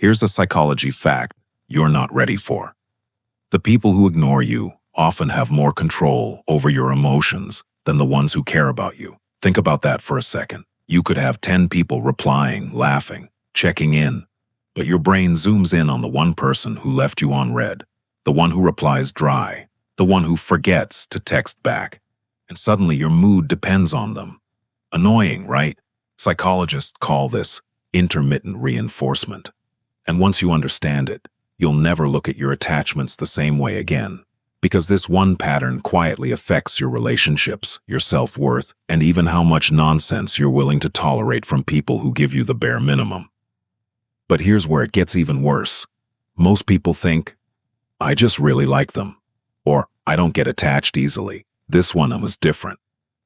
Here's a psychology fact you're not ready for. The people who ignore you often have more control over your emotions than the ones who care about you. Think about that for a second. You could have 10 people replying, laughing, checking in, but your brain zooms in on the one person who left you on red, the one who replies dry, the one who forgets to text back, and suddenly your mood depends on them. Annoying, right? Psychologists call this intermittent reinforcement. And once you understand it, you'll never look at your attachments the same way again, because this one pattern quietly affects your relationships, your self-worth, and even how much nonsense you're willing to tolerate from people who give you the bare minimum. But here's where it gets even worse. Most people think, I just really like them, or I don't get attached easily. This one was different.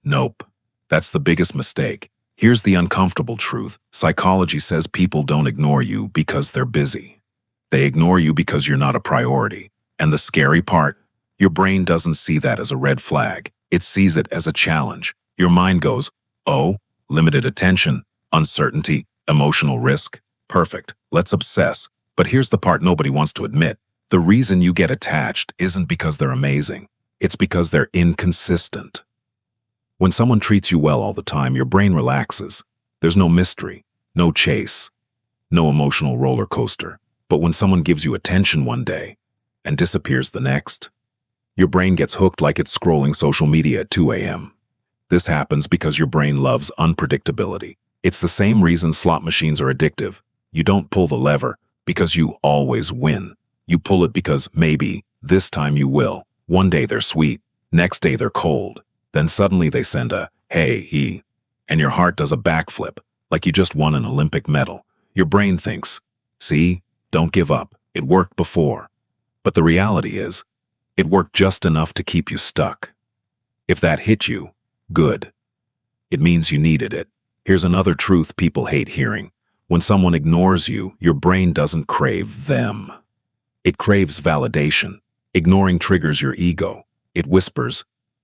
Nope. That's the biggest mistake. Here's the uncomfortable truth. Psychology says people don't ignore you because they're busy. They ignore you because you're not a priority. And the scary part, your brain doesn't see that as a red flag. It sees it as a challenge. Your mind goes, oh, limited attention, uncertainty, emotional risk. Perfect. Let's obsess. But here's the part nobody wants to admit. The reason you get attached isn't because they're amazing. It's because they're inconsistent. When someone treats you well all the time, your brain relaxes. There's no mystery, no chase, no emotional roller coaster. But when someone gives you attention one day and disappears the next, your brain gets hooked like it's scrolling social media at 2 a.m. This happens because your brain loves unpredictability. It's the same reason slot machines are addictive. You don't pull the lever because you always win. You pull it because maybe this time you will. One day they're sweet, next day they're cold. Then suddenly they send a, hey, he, and your heart does a backflip, like you just won an Olympic medal. Your brain thinks, see, don't give up. It worked before. But the reality is, it worked just enough to keep you stuck. If that hit you, good. It means you needed it. Here's another truth people hate hearing. When someone ignores you, your brain doesn't crave them. It craves validation. Ignoring triggers your ego. It whispers,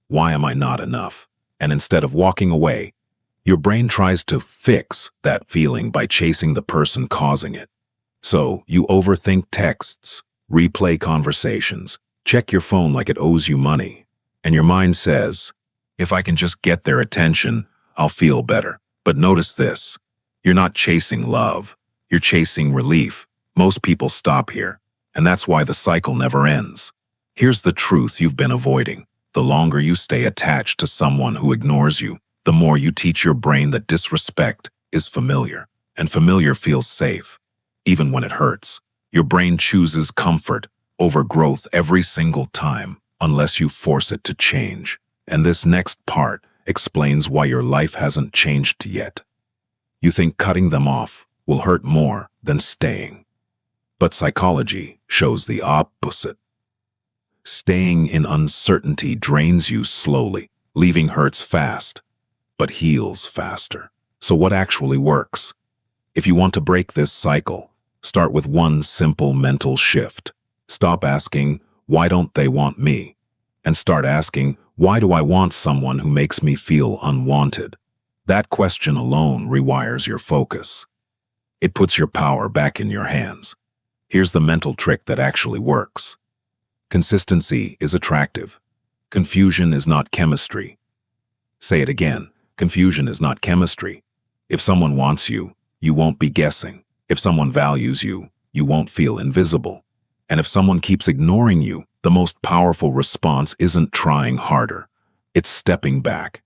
why am I not enough? And instead of walking away, your brain tries to fix that feeling by chasing the person causing it. So you overthink texts, replay conversations, check your phone like it owes you money. And your mind says, if I can just get their attention, I'll feel better. But notice this, you're not chasing love, you're chasing relief. Most people stop here, and that's why the cycle never ends. Here's the truth you've been avoiding. The longer you stay attached to someone who ignores you, the more you teach your brain that disrespect is familiar, and familiar feels safe. Even when it hurts, your brain chooses comfort over growth every single time, unless you force it to change. And this next part explains why your life hasn't changed yet. You think cutting them off will hurt more than staying. But psychology shows the opposite. Staying in uncertainty drains you slowly, leaving hurts fast, but heals faster. So what actually works? If you want to break this cycle, start with one simple mental shift. Stop asking, why don't they want me? And start asking, why do I want someone who makes me feel unwanted? That question alone rewires your focus. It puts your power back in your hands. Here's the mental trick that actually works. Consistency is attractive. Confusion is not chemistry. Say it again. Confusion is not chemistry. If someone wants you, you won't be guessing. If someone values you, you won't feel invisible. And if someone keeps ignoring you, the most powerful response isn't trying harder. It's stepping back.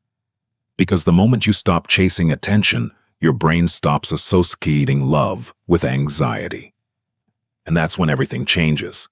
Because the moment you stop chasing attention, your brain stops associating love with anxiety. And that's when everything changes.